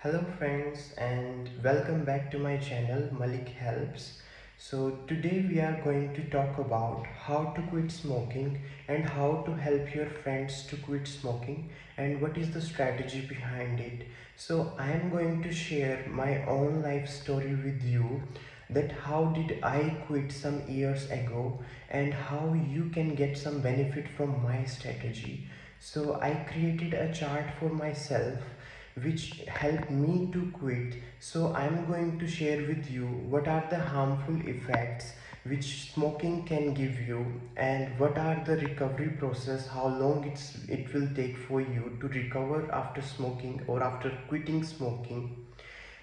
Hello friends and welcome back to my channel Malik Helps. So today we are going to talk about how to quit smoking and how to help your friends to quit smoking and what is the strategy behind it. So I am going to share my own life story with you, that how did I quit some years ago and how you can get some benefit from my strategy. So I created a chart for myself which helped me to quit. So I'm going to share with you what are the harmful effects which smoking can give you, and what are the recovery process, how long it will take for you to recover after smoking or after quitting smoking,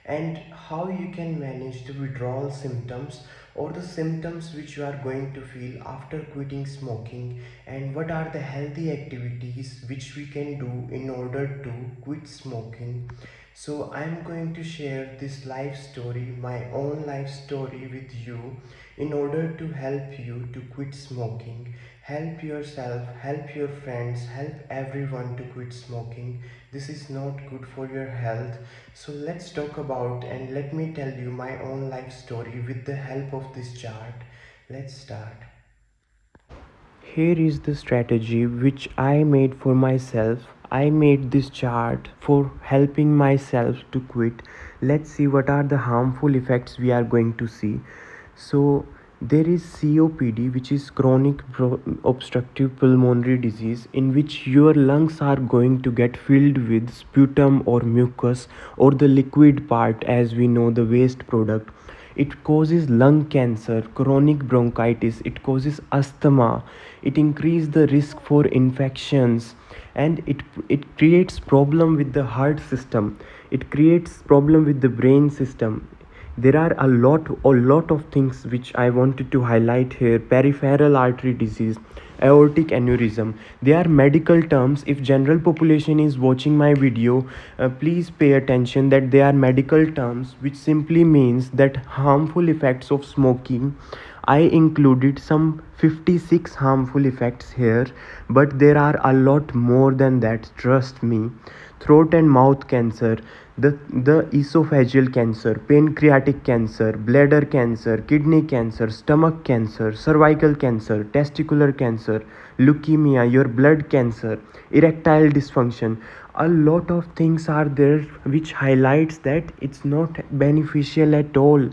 and how you can manage the withdrawal symptoms or the symptoms which you are going to feel after quitting smoking, and what are the healthy activities which we can do in order to quit smoking. So I'm going to share this life story, my own life story with you, in order to help you to quit smoking. Help yourself, help your friends, help everyone to quit smoking. This is not good for your health. So let's talk about and let me tell you my own life story with the help of this chart. Let's start. Here is the strategy which I made for myself. I made this chart for helping myself to quit. Let's see what are the harmful effects we are going to see. So there is COPD, which is chronic obstructive pulmonary disease, in which your lungs are going to get filled with sputum or mucus or the liquid part, as we know, the waste product. It causes lung cancer, chronic bronchitis, it causes asthma, it increases the risk for infections, and it creates problem with the heart system, it creates problem with the brain system. There are a lot of things which I wanted to highlight here. Peripheral artery disease, aortic aneurysm, they are medical terms. If general population is watching my video, please pay attention that they are medical terms, which simply means that harmful effects of smoking. I included some 56 harmful effects here, but there are a lot more than that, trust me. Throat and mouth cancer, the esophageal cancer, pancreatic cancer, bladder cancer, kidney cancer, stomach cancer, cervical cancer, testicular cancer, leukemia, your blood cancer, erectile dysfunction. A lot of things are there which highlights that it's not beneficial at all.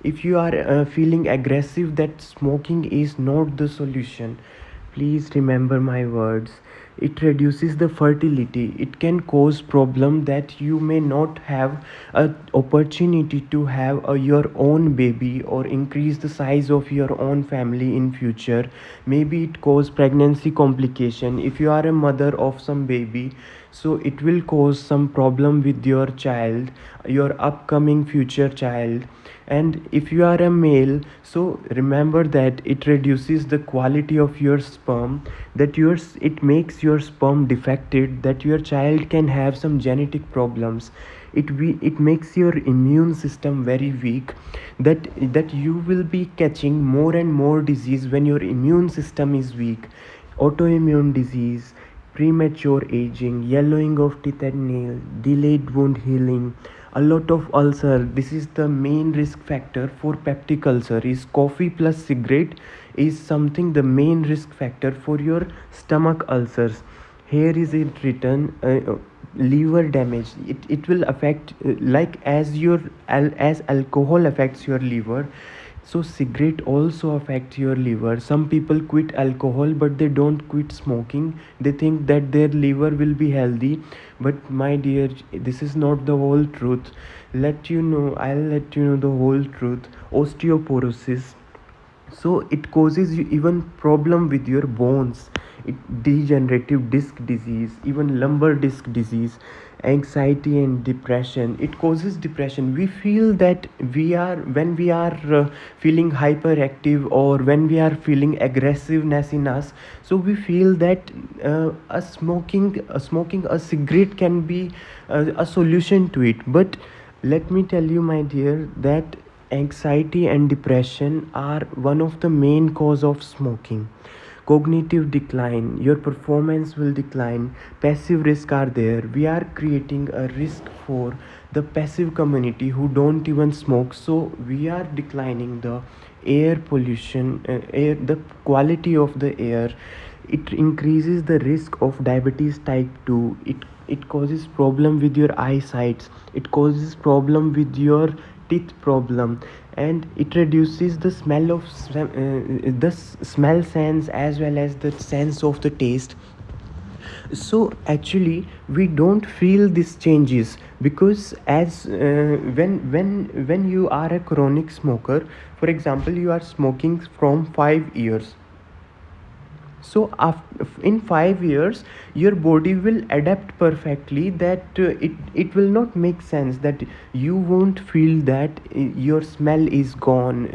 If you are feeling aggressive that smoking is not the solution, please remember my words. It reduces the fertility, it can cause problem that you may not have a opportunity to have your own baby or increase the size of your own family in future. Maybe it cause pregnancy complication if you are a mother of some baby. So it will cause some problem with your child, your upcoming future child. And if you are a male, so remember that it reduces the quality of your sperm, that yours it makes your sperm defected, that your child can have some genetic problems. It makes your immune system very weak, that you will be catching more and more disease when your immune system is weak. Autoimmune disease, premature aging, yellowing of teeth and nails, delayed wound healing, a lot of ulcer. This is the main risk factor for peptic ulcer. Is coffee plus cigarette is something the main risk factor for your stomach ulcers. Here is it written, liver damage. It will affect, like as as alcohol affects your liver, so cigarette also affect your liver. Some people quit alcohol but they don't quit smoking. They think that their liver will be healthy, but my dear, this is not the whole truth. I'll let you know the whole truth. Osteoporosis, so it causes you even problem with your bones. It degenerative disc disease, even lumbar disc disease, anxiety and depression. It causes depression. We feel that we are when we are feeling hyperactive or when we are feeling aggressiveness in us, so we feel that smoking a cigarette can be a solution to it. But let me tell you, my dear, that anxiety and depression are one of the main cause of smoking. cognitive decline, your performance will decline, passive risk are there. We are creating a risk for the passive community who don't even smoke. So we are declining the air pollution, air, the quality of the air. It increases the risk of diabetes type 2. It causes problem with your eyesight, it causes problem with your teeth problem, and it reduces the smell of the smell sense as well as the sense of the taste. So actually we don't feel these changes because as when you are a chronic smoker, for example you are smoking from 5 years, so after, in 5 years your body will adapt perfectly that it will not make sense that you won't feel that your smell is gone,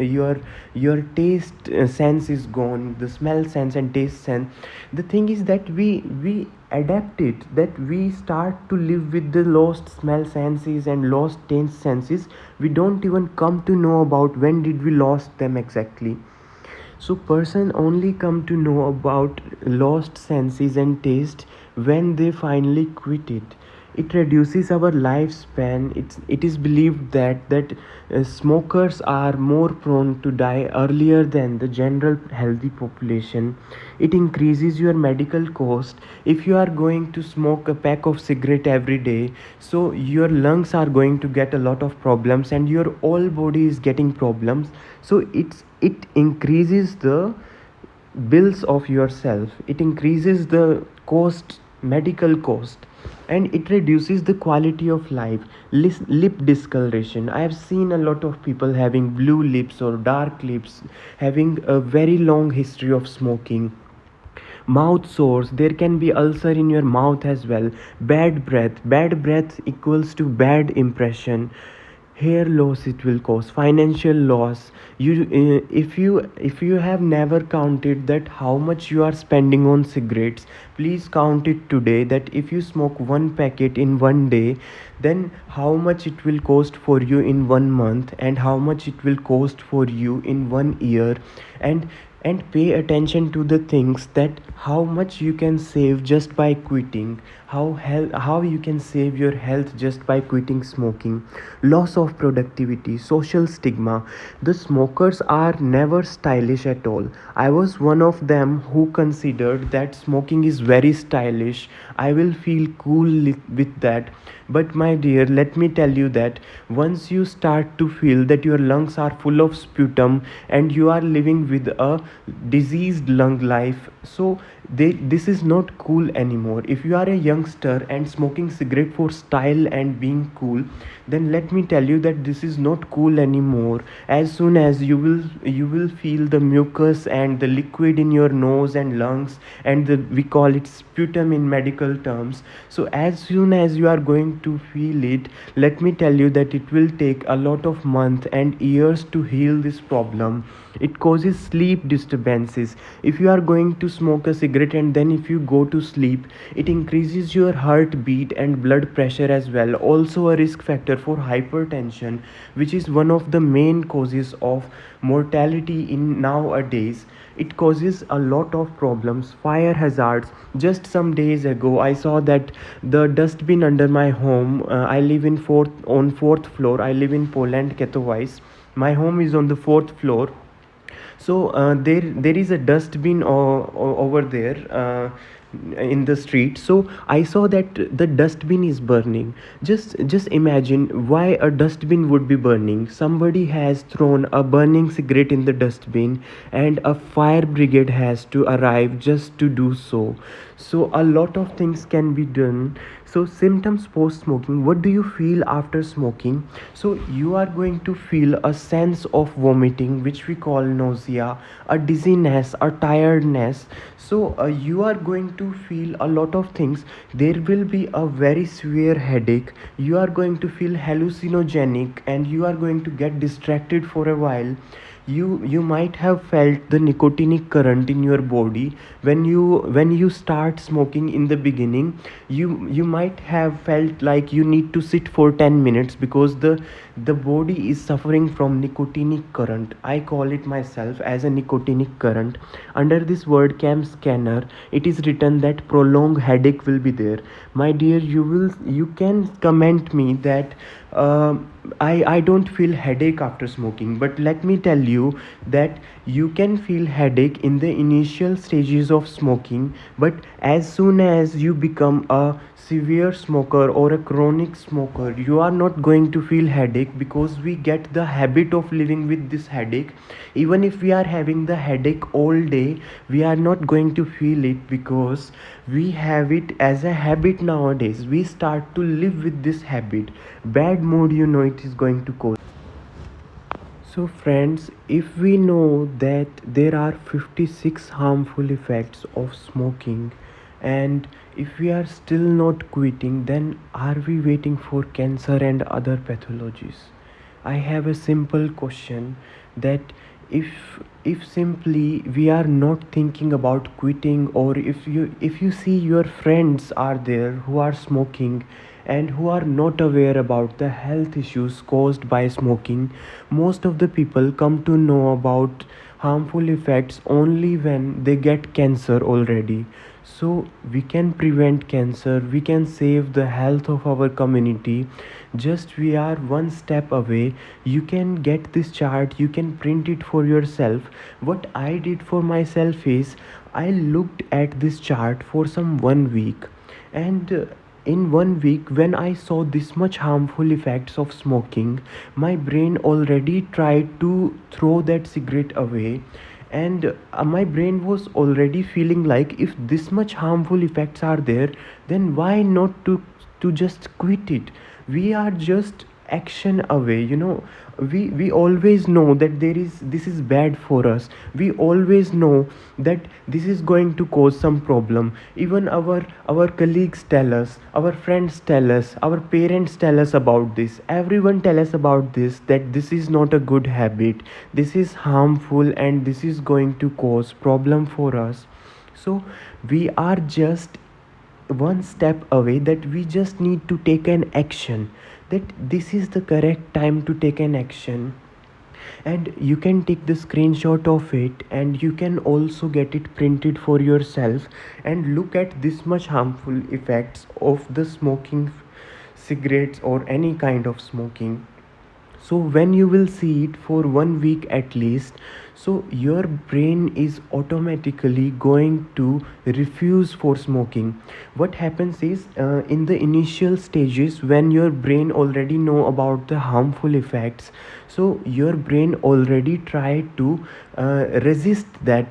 your taste sense is gone, the smell sense and taste sense. The thing is that we adapt it, that we start to live with the lost smell senses and lost taste senses. We don't even come to know about when did we lost them exactly. So person only come to know about lost senses and taste when they finally quit it. It reduces our lifespan. It is believed that smokers are more prone to die earlier than the general healthy population. It increases your medical cost. If you are going to smoke a pack of cigarette every day, so your lungs are going to get a lot of problems and your whole body is getting problems. So it increases the bills of yourself, it increases the cost, medical cost, and it reduces the quality of life. Lip discoloration, I have seen a lot of people having blue lips or dark lips, having a very long history of smoking. Mouth sores, there can be ulcer in your mouth as well. Bad breath equals to bad impression. Hair loss, it will cause financial loss. If you have never counted that how much you are spending on cigarettes, please count it today, that if you smoke one packet in one day, then how much it will cost for you in 1 month and how much it will cost for you in 1 year. And pay attention to the things, that how much you can save just by quitting, how you can save your health just by quitting smoking. Loss of productivity, social stigma, the smokers are never stylish at all. I was one of them who considered that smoking is very stylish, I will feel cool with that. But my dear, let me tell you that once you start to feel that your lungs are full of sputum and you are living with a diseased lung life, so this is not cool anymore. If you are a youngster and smoking cigarette for style and being cool, then let me tell you that this is not cool anymore. As soon as you will feel the mucus and the liquid in your nose and lungs, and we call it sputum in medical terms. So as soon as you are going to feel it, let me tell you that it will take a lot of months and years to heal this problem. It causes sleep disturbances. If you are going to smoke a cigarette and then if you go to sleep, it increases your heartbeat and blood pressure as well, also a risk factor for hypertension, which is one of the main causes of mortality in nowadays. It causes a lot of problems. Fire hazards, just some days ago I saw that the dustbin under my home, I live in fourth floor, I live in Poland, Katowice. My home is on the fourth floor. So there is a dustbin over there in the street. So I saw that the dustbin is burning. Just imagine why a dustbin would be burning. Somebody has thrown a burning cigarette in the dustbin and a fire brigade has to arrive just to do so. So a lot of things can be done. So symptoms post smoking, what do you feel after smoking? So you are going to feel a sense of vomiting, which we call nausea, a dizziness, a tiredness. So you are going to feel a lot of things. There will be a very severe headache, you are going to feel hallucinogenic and you are going to get distracted for a while. you might have felt the nicotinic current in your body when you start smoking. In the beginning, you might have felt like you need to sit for 10 minutes because the body is suffering from nicotinic current. I call it myself as a nicotinic current. Under this word cam scanner, it is written that prolonged headache will be there. My dear, you can comment me that uh, I don't feel headache after smoking, but let me tell you that you can feel headache in the initial stages of smoking, but as soon as you become a severe smoker or a chronic smoker, you are not going to feel headache because we get the habit of living with this headache. Even if we are having the headache all day, we are not going to feel it because we have it as a habit. Nowadays we start to live with this habit. Bad mood, it is going to cause. So friends, if we know that there are 56 harmful effects of smoking, and if we are still not quitting, then are we waiting for cancer and other pathologies? I have a simple question, that if simply we are not thinking about quitting, or if you see your friends are there who are smoking and who are not aware about the health issues caused by smoking. Most of the people come to know about harmful effects only when they get cancer already. So we can prevent cancer, we can save the health of our community. Just we are one step away. You can get this chart, you can print it for yourself. What I did for myself is I looked at this chart for some 1 week, and in 1 week, when I saw this much harmful effects of smoking, my brain already tried to throw that cigarette away. And my brain was already feeling like, if this much harmful effects are there, then why not to just quit it? We are just action away. We always know that this is bad for us. We always know that this is going to cause some problem. Even our colleagues tell us, our friends tell us, our parents tell us about this. Everyone tell us about this, that this is not a good habit, this is harmful, and this is going to cause problem for us. So we are just one step away, that we just need to take an action, that this is the correct time to take an action. And you can take the screenshot of it, and you can also get it printed for yourself and look at this much harmful effects of the smoking cigarettes or any kind of smoking. So when you will see it for 1 week at least, so your brain is automatically going to refuse for smoking. What happens is, in the initial stages, when your brain already know about the harmful effects, so your brain already try to resist that.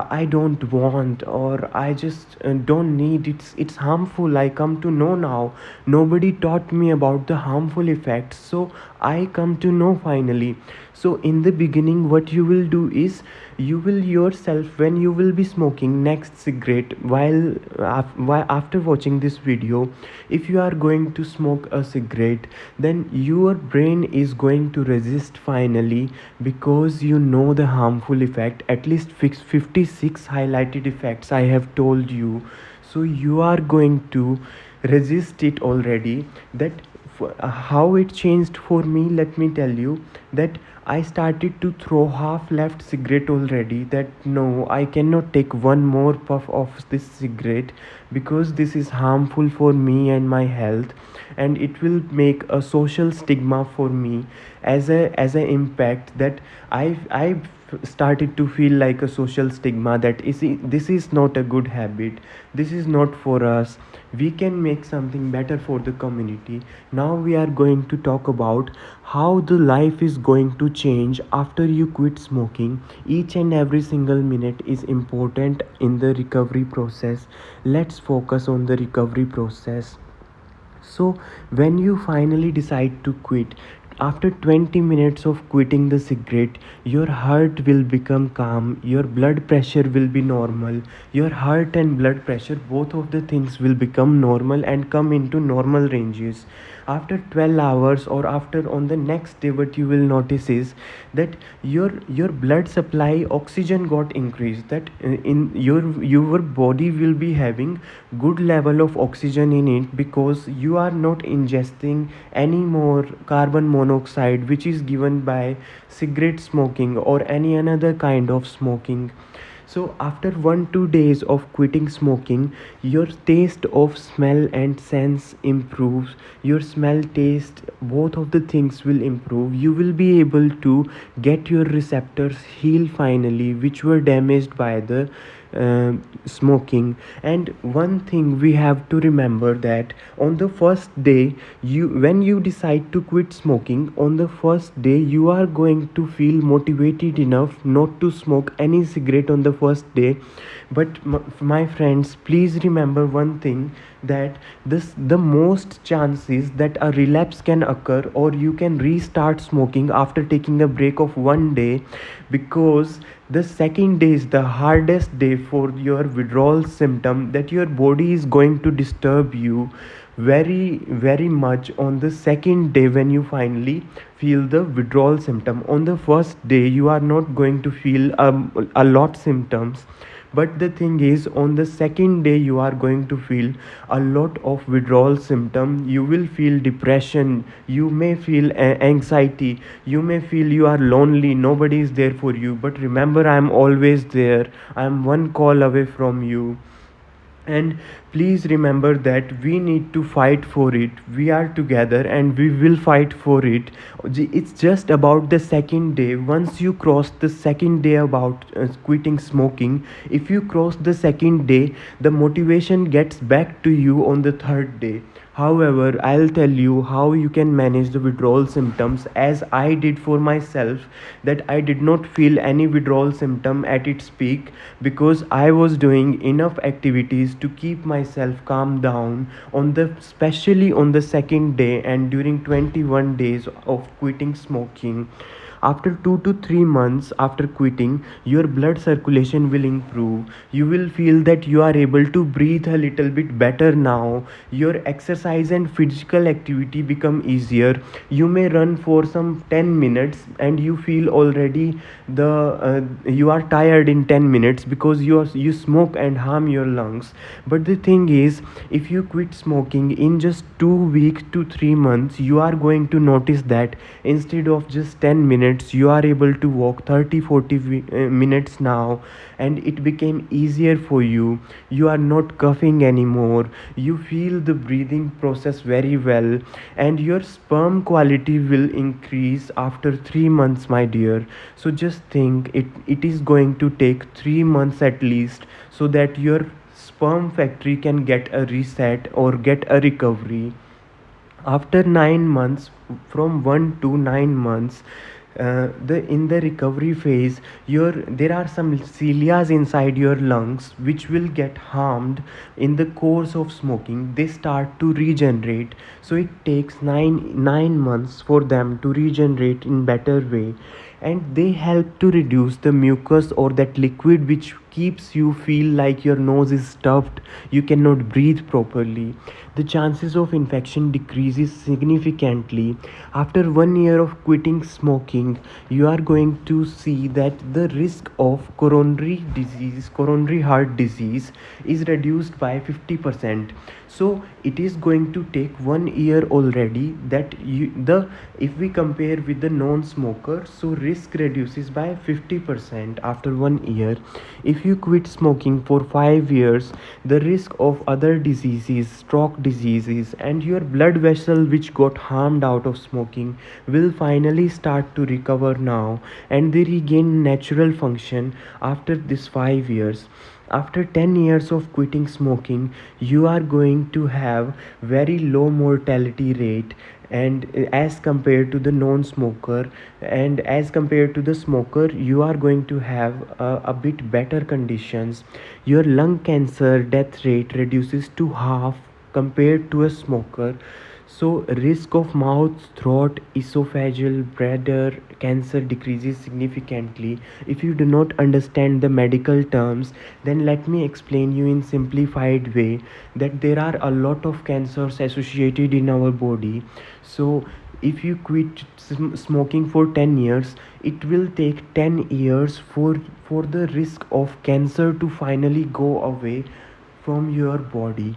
I don't want, or I just don't need, it's harmful. I come to know now, nobody taught me about the harmful effects, so I come to know finally. So in the beginning, what you will do is, you will yourself, when you will be smoking next cigarette, while after watching this video, if you are going to smoke a cigarette, then your brain is going to resist finally, because you know the harmful effect, at least 56 highlighted effects I have told you. So you are going to resist it already. That how it changed for me, let me tell you, that I started to throw half left cigarette already, that no, I cannot take one more puff of this cigarette because this is harmful for me and my health, and it will make a social stigma for me, as a impact, that I started to feel like a social stigma, that this is not a good habit, this is not for us. We can make something better for the community. Now we are going to talk about how the life is going to change after you quit smoking. Each and every single minute is important in the recovery process. Let's focus on the recovery process. So, when you finally decide to quit, after 20 minutes of quitting the cigarette, your heart will become calm, your blood pressure will be normal. Your heart and blood pressure, both of the things will become normal and come into normal ranges. after 12 hours or after on the next day, what you will notice is that your blood supply oxygen got increased, that in your body will be having good level of oxygen in it, because you are not ingesting any more carbon monoxide which is given by cigarette smoking or any another kind of smoking. So after 1 2 days of quitting smoking, your taste of smell and sense improves. Your smell, taste, both of the things will improve. You will be able to get your receptors heal finally, which were damaged by the uh, smoking. And one thing we have to remember, that on the first day, you when you decide to quit smoking, on the first day you are going to feel motivated enough not to smoke any cigarette on the first day. But my friends, please remember one thing, that this the most chances that a relapse can occur, or you can restart smoking after taking a break of 1 day, because the second day is the hardest day for your withdrawal symptom, that your body is going to disturb you very very much on the second day when you finally feel the withdrawal symptom. On the first day you are not going to feel a lot symptoms, but the thing is, on the second day you are going to feel a lot of withdrawal symptom. You will feel depression, you may feel anxiety, you may feel you are lonely, nobody is there for you. But remember, I am always there. I am one call away from you. And please remember that we need to fight for it. We are together and we will fight for it. It's just about the second day. Once you cross the second day about quitting smoking, if you cross the second day, the motivation gets back to you on the third day. However, I'll tell you how you can manage the withdrawal symptoms, as I did for myself, that I did not feel any withdrawal symptom at its peak, because I was doing enough activities to keep myself calm down on the especially on the second day and during 21 days of quitting smoking. After 2 to 3 months after quitting, your blood circulation will improve. You will feel that you are able to breathe a little bit better now. Your exercise and physical activity become easier. You may run for some 10 minutes and you feel already you are tired in 10 minutes, because you smoke and harm your lungs. But the thing is, if you quit smoking in just 2 weeks to 3 months, you are going to notice that instead of just 10 minutes you are able to walk 30 40 minutes now, and it became easier for you. You are not coughing anymore. You feel the breathing process very well, and your sperm quality will increase after 3 months, my dear. So just think, it is going to take 3 months at least, so that your sperm factory can get a reset or get a recovery. After 9 months, from 1 to 9 months, the in the recovery phase, your there are some cilias inside your lungs which will get harmed in the course of smoking. They start to regenerate, so it takes 9 months for them to regenerate in better way, and they help to reduce the mucus or that liquid which keeps you feel like your nose is stuffed, you cannot breathe properly. The chances of infection decreases significantly. After 1 year of quitting smoking, you are going to see that the risk of coronary heart disease is reduced by 50%. So it is going to take 1 year already, that the if we compare with the non-smoker, so risk reduces by 50% after 1 year. If you quit smoking for 5 years, the risk of other diseases, stroke diseases, and your blood vessel which got harmed out of smoking will finally start to recover now, and they regain natural function after this 5 years. After 10 years of quitting smoking, you are going to have very low mortality rate, and as compared to the non-smoker, and as compared to the smoker, you are going to have a bit better conditions. Your lung cancer death rate reduces to half compared to a smoker. So risk of mouth, throat, esophageal, bladder cancer decreases significantly. If you do not understand the medical terms, then let me explain you in simplified way that there are a lot of cancers associated in our body. So if you quit smoking for 10 years, it will take 10 years for the risk of cancer to finally go away from your body.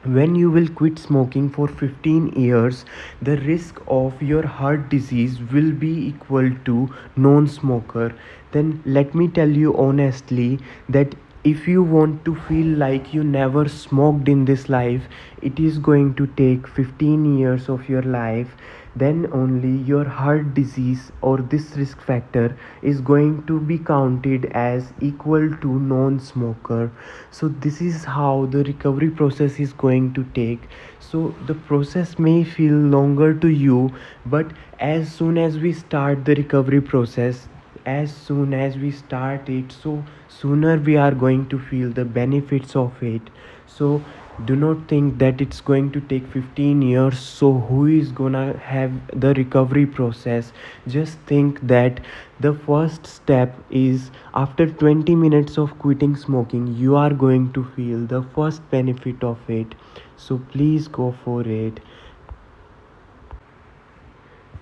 When you will quit smoking for 15 years, the risk of your heart disease will be equal to non-smoker. Then let me tell you honestly that if you want to feel like you never smoked in this life, it is going to take 15 years of your life. Then only your heart disease or this risk factor is going to be counted as equal to non-smoker. So this is how the recovery process is going to take. So the process may feel longer to you, but as soon as we start the recovery process, as soon as we start it, so sooner we are going to feel the benefits of it. So do not think that it's going to take 15 years, so who is gonna have the recovery process. Just think that the first step is after 20 minutes of quitting smoking, you are going to feel the first benefit of it. So please go for it.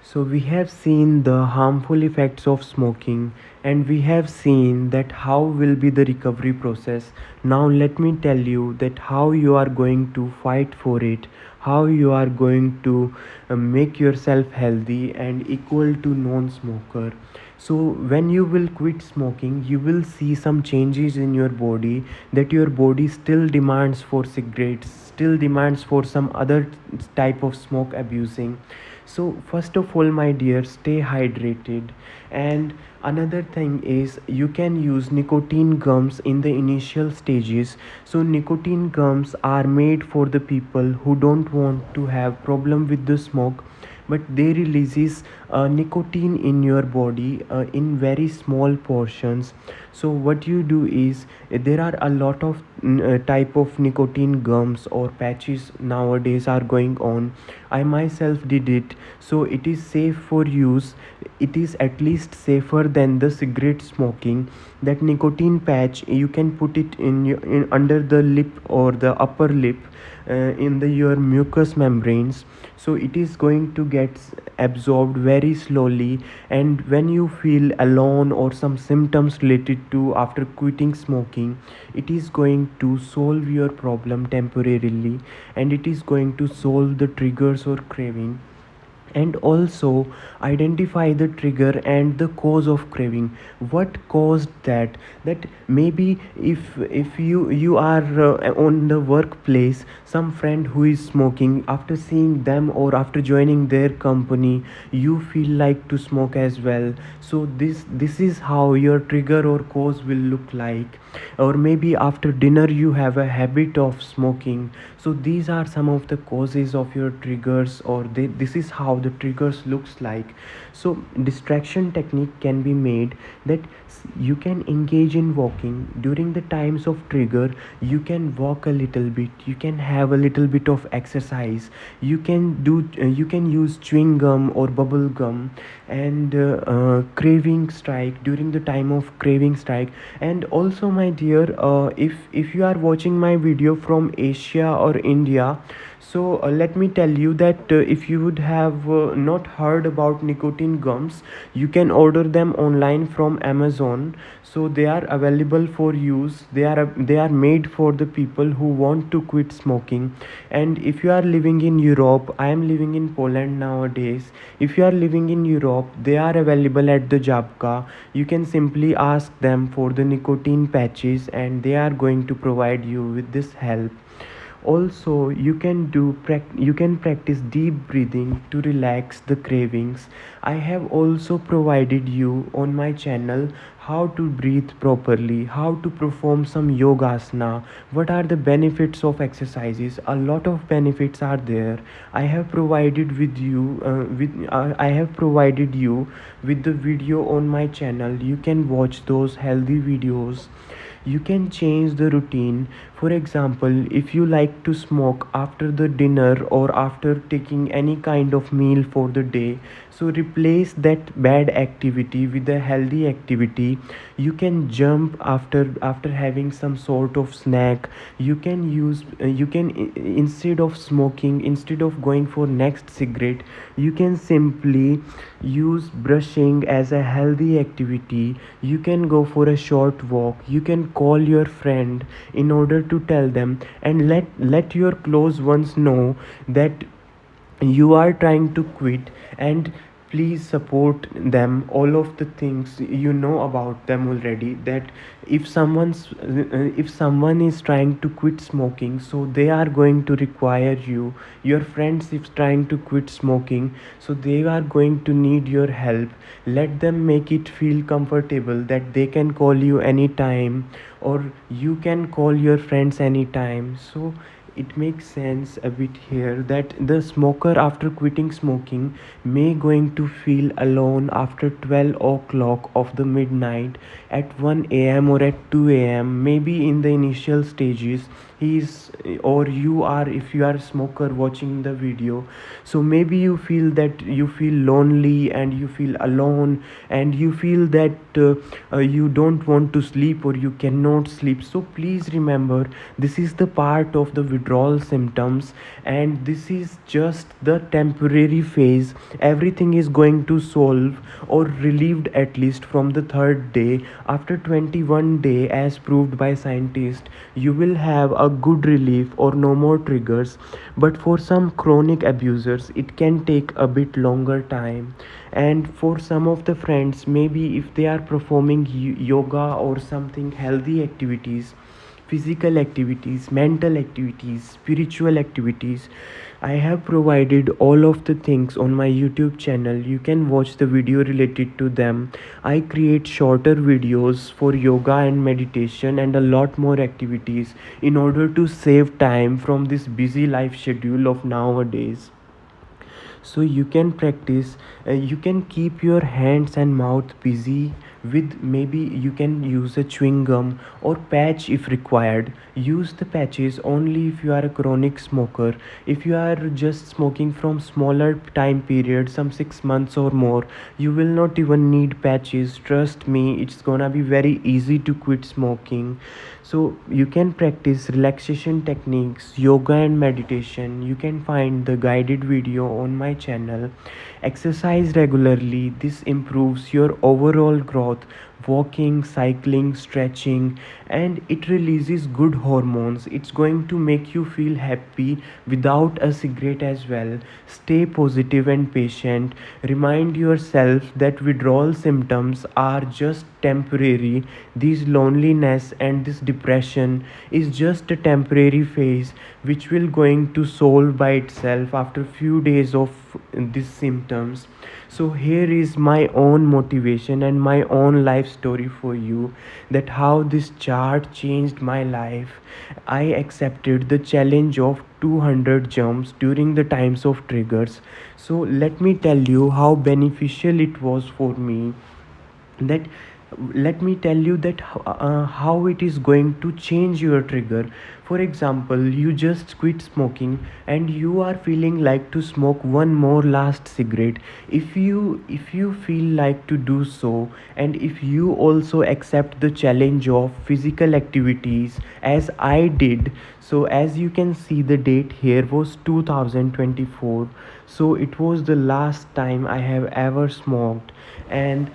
So we have seen the harmful effects of smoking, and we have seen that how will be the recovery process. Now let me tell you that how you are going to fight for it, how you are going to make yourself healthy and equal to non-smoker. So when you will quit smoking, you will see some changes in your body, that your body still demands for cigarettes, still demands for some other type of smoke abusing. So first of all, my dear, stay hydrated. And another thing is you can use nicotine gums in the initial stages. So nicotine gums are made for the people who don't want to have problem with the smoke, but they releases nicotine in your body in very small portions. So what you do is there are a lot of type of nicotine gums or patches nowadays are going on. I myself did it, so it is safe for use. It is at least safer than the cigarette smoking. That nicotine patch, you can put it in under the lip or the upper lip, in the your mucous membranes. So it is going to get absorbed very slowly, and when you feel alone or some symptoms related to after quitting smoking, it is going to solve your problem temporarily, and it is going to solve the triggers or craving. And also identify the trigger and the cause of craving. What caused that? That maybe if you are on the workplace, some friend who is smoking, after seeing them or after joining their company, you feel like to smoke as well. So this is how your trigger or cause will look like. Or maybe after dinner you have a habit of smoking. So these are some of the causes of your triggers, or this is how the triggers looks like. So distraction technique can be made, that you can engage in walking during the times of trigger. You can walk a little bit, you can have a little bit of exercise, you can do you can use chewing gum or bubble gum. And craving strike, during the time of craving strike. And also, my dear, if you are watching my video from Asia or India, so let me tell you that if you would have not heard about nicotine gums, you can order them online from Amazon. So they are available for use. They are made for the people who want to quit smoking. And if you are living in Europe, I am living in Poland nowadays. If you are living in Europe, they are available at the Jabka. You can simply ask them for the nicotine patches, and they are going to provide you with this help. Also, you can practice deep breathing to relax the cravings. I have also provided you on my channel how to breathe properly, how to perform some yogasana, what are the benefits of exercises. A lot of benefits are there. I have provided you with the video on my channel. You can watch those healthy videos. You can change the routine For example, if you like to smoke after the dinner or after taking any kind of meal for the day, so replace that bad activity with a healthy activity. You can jump after having some sort of snack. You can use you can instead of smoking, instead of going for next cigarette, you can simply use brushing as a healthy activity. You can go for a short walk. You can call your friend in order to tell them, and let your close ones know that you are trying to quit, and please support them. All of the things you know about them already, that if someone is trying to quit smoking, so they are going to require you. Your friends if trying to quit smoking, so they are going to need your help. Let them make it feel comfortable that they can call you anytime, or you can call your friends anytime. So it makes sense a bit here that the smoker after quitting smoking may going to feel alone after 12 o'clock of the midnight, at 1 a.m. or at 2 a.m. Maybe in the initial stages he's, or you are, if you are a smoker watching the video, so maybe you feel that you feel lonely and you feel alone, and you feel that you don't want to sleep or you cannot sleep. So please remember, this is the part of the withdrawal symptoms, and this is just the temporary phase. Everything is going to solve or relieved at least from the third day. After 21 day, as proved by scientists, you will have a good relief or no more triggers. But for some chronic abusers, it can take a bit longer time. And for some of the friends, maybe if they are performing yoga or something healthy activities, physical activities, mental activities, spiritual activities, I have provided all of the things on my YouTube channel. You can watch the video related to them. I create shorter videos for yoga and meditation and a lot more activities in order to save time from this busy life schedule of nowadays. So you can practice, you can keep your hands and mouth busy with, maybe you can use a chewing gum or patch if required. Use the patches only if you are a chronic smoker. If you are just smoking from smaller time period, some 6 months or more, you will not even need patches. Trust me, it's gonna be very easy to quit smoking. So you can practice relaxation techniques, yoga and meditation. You can find the guided video on my channel. Exercise regularly. This improves your overall growth. Walking, cycling, stretching, and it releases good hormones. It's going to make you feel happy without a cigarette as well. Stay positive and patient. Remind yourself that withdrawal symptoms are just temporary. This loneliness and this depression is just a temporary phase which will going to solve by itself after few days of these symptoms. So here is my own motivation and my own life story for you, that how this chart changed my life. I accepted the challenge of 200 jumps during the times of triggers. So let me tell you how beneficial it was for me. That let me tell you that how it is going to change your trigger. For example, you just quit smoking and you are feeling like to smoke one more last cigarette. If you feel like to do so, and if you also accept the challenge of physical activities as I did, so as you can see, the date here was 2024. So it was the last time I have ever smoked, and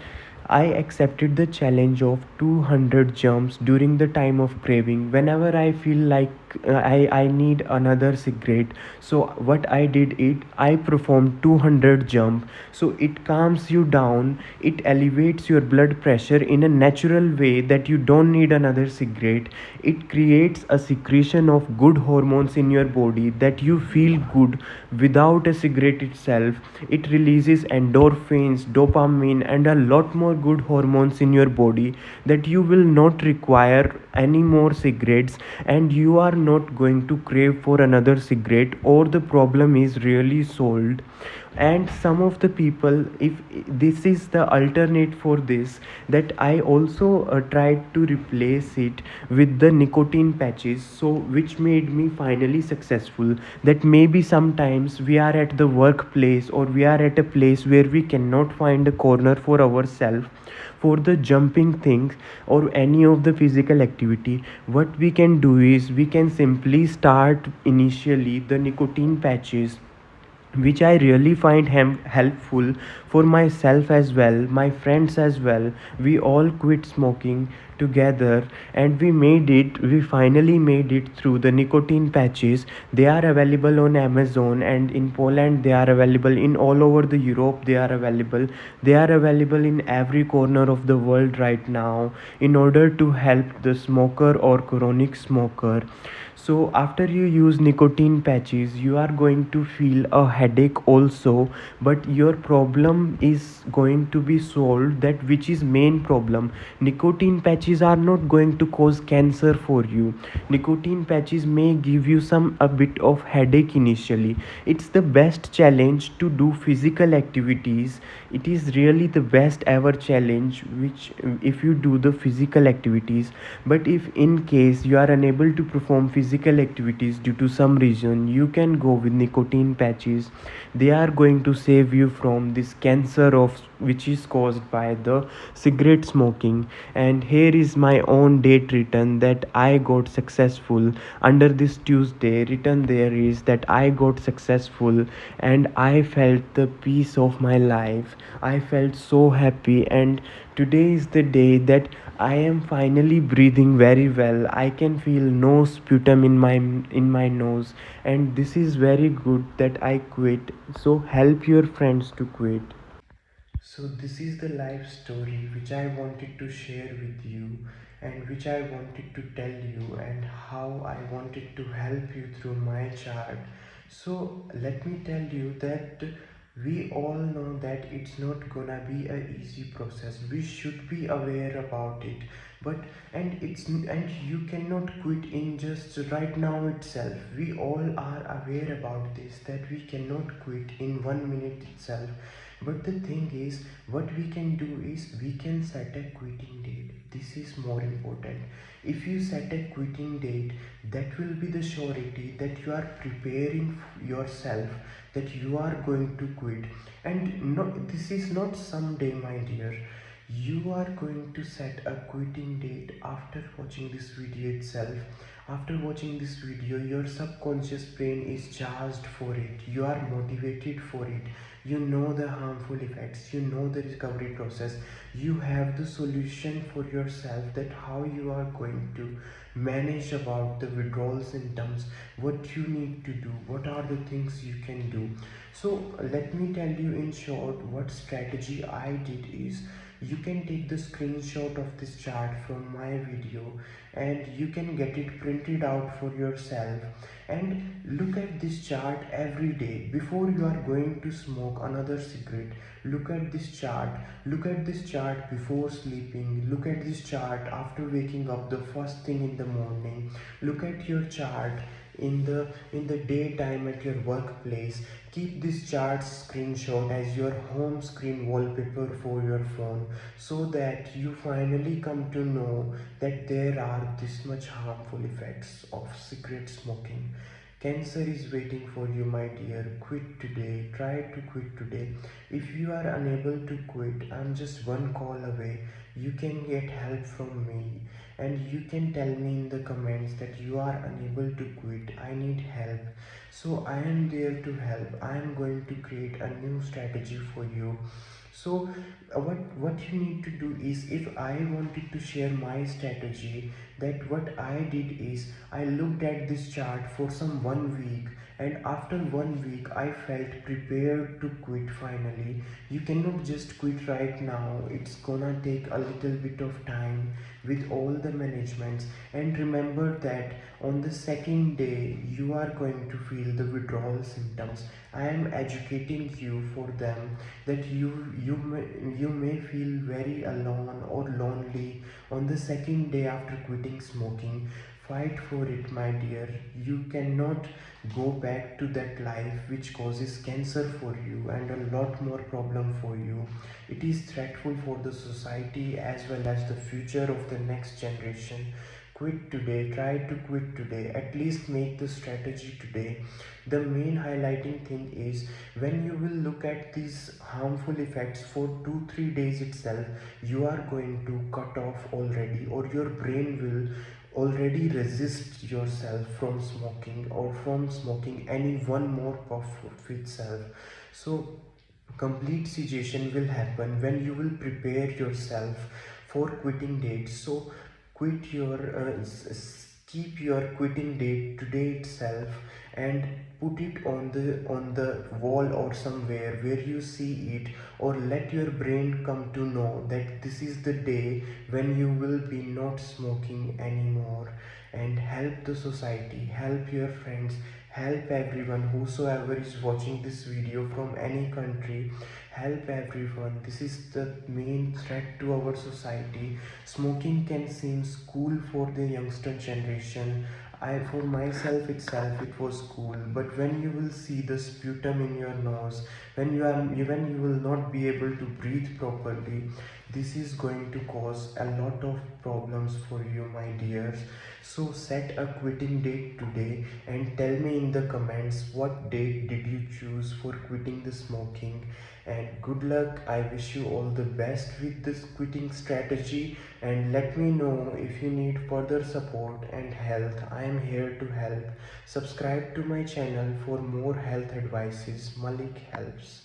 I accepted the challenge of 200 jumps during the time of craving. Whenever I feel like I need another cigarette, so what I did it, I performed 200 jump. So it calms you down, it elevates your blood pressure in a natural way that you don't need another cigarette. It creates a secretion of good hormones in your body that you feel good without a cigarette itself. It releases endorphins, dopamine, and a lot more good hormones in your body that you will not require any more cigarettes, and you are not going to crave for another cigarette, or the problem is really solved. And some of the people, if this is the alternate for this, that I also tried to replace it with the nicotine patches, so which made me finally successful. That maybe sometimes we are at the workplace, or we are at a place where we cannot find a corner for ourselves for the jumping things or any of the physical activity. What we can do is we can simply start initially the nicotine patches, which I really find helpful for myself as well, my friends as well. We all quit smoking together, and we finally made it through the nicotine patches. They are available on Amazon, and in Poland they are available, in all over the Europe they are available. They are available in every corner of the world right now, in order to help the smoker or chronic smoker. So after you use nicotine patches, you are going to feel a headache also, but your problem is going to be solved, that which is main problem. Nicotine patches are not going to cause cancer for you. Nicotine patches may give you some a bit of headache initially. It's the best challenge to do physical activities. It is really the best ever challenge, which if you do the physical activities. But if in case you are unable to perform physical activities due to some reason, you can go with nicotine patches. They are going to save you from this cancer of which is caused by the cigarette smoking. And here is my own date written, that I got successful under this Tuesday. Written there is that I got successful, and I felt the peace of my life. I felt so happy, and today is the day that I am finally breathing very well. I can feel no sputum in my nose, and this is very good that I quit. So help your friends to quit. So, this is the life story which I wanted to share with you, and which I wanted to tell you, and how I wanted to help you through my chart. So, let me tell you that we all know that it's not gonna be a easy process. We should be aware about it, but and you cannot quit in just right now itself. We all are aware about this, that we cannot quit in 1 minute itself. But the thing is, what we can do is we can set a quitting date. This is more important. If you set a quitting date, that will be the surety that you are preparing yourself, that you are going to quit. And no, this is not someday, my dear. You are going to set a quitting date after watching this video itself. After watching this video, your subconscious brain is charged for it. You are motivated for it. You know the harmful effects. You know the recovery process. You have the solution for yourself, that how you are going to manage about the withdrawal symptoms, what you need to do, what are the things you can do. So let me tell you in short what strategy I did is, you can take the screenshot of this chart from my video, and you can get it printed out for yourself, and look at this chart every day before you are going to smoke another cigarette. Look at this chart. Look at this chart before sleeping. Look at this chart after waking up the first thing in the morning. Look at your chart in the daytime at your workplace. Keep this chart screenshot as your home screen wallpaper for your phone, so that you finally come to know that there are this much harmful effects of cigarette smoking. Cancer is waiting for you, my dear. Quit today. Try to quit today. If you are unable to quit, I'm just one call away. You can get help from me, and you can tell me in the comments that you are unable to quit. I need help. So I am there to help. I am going to create a new strategy for you. So what you need to do is, if I wanted to share my strategy, that what I did is I looked at this chart for some 1 week, and after 1 week I felt prepared to quit finally. You cannot just quit right now. It's gonna take a little bit of time with all the managements. And remember that on the second day you are going to feel the withdrawal symptoms. I am educating you for them, that you may feel very alone or lonely on the second day after quitting smoking. fight for it, my dear. You cannot go back to that life which causes cancer for you and a lot more problem for you. It is threatful for the society as well as the future of the next generation. Quit today, try to quit today, at least make the strategy today. The main highlighting thing is when you will look at these harmful effects for 2-3 days itself, you are going to cut off already, or your brain will already resist yourself from smoking or from smoking any one more puff of itself. So complete cessation will happen when you will prepare yourself for quitting date. So quit your keep your quitting date today itself and put it on the wall or somewhere where you see it, or let your brain come to know that this is the day when you will be not smoking anymore. And help the society, help your friends, help everyone whosoever is watching this video from any country. Help everyone. This is the main threat to our society. Smoking can seem cool for the youngster generation. For myself itself, it was cool. But when you will see the sputum in your nose, when you will not be able to breathe properly, this is going to cause a lot of problems for you, my dears. So set a quitting date today and tell me in the comments what date did you choose for quitting the smoking. And good luck. I wish you all the best with this quitting strategy, and let me know if you need further support and health. I am here to help. Subscribe to my channel for more health advices. Malik helps.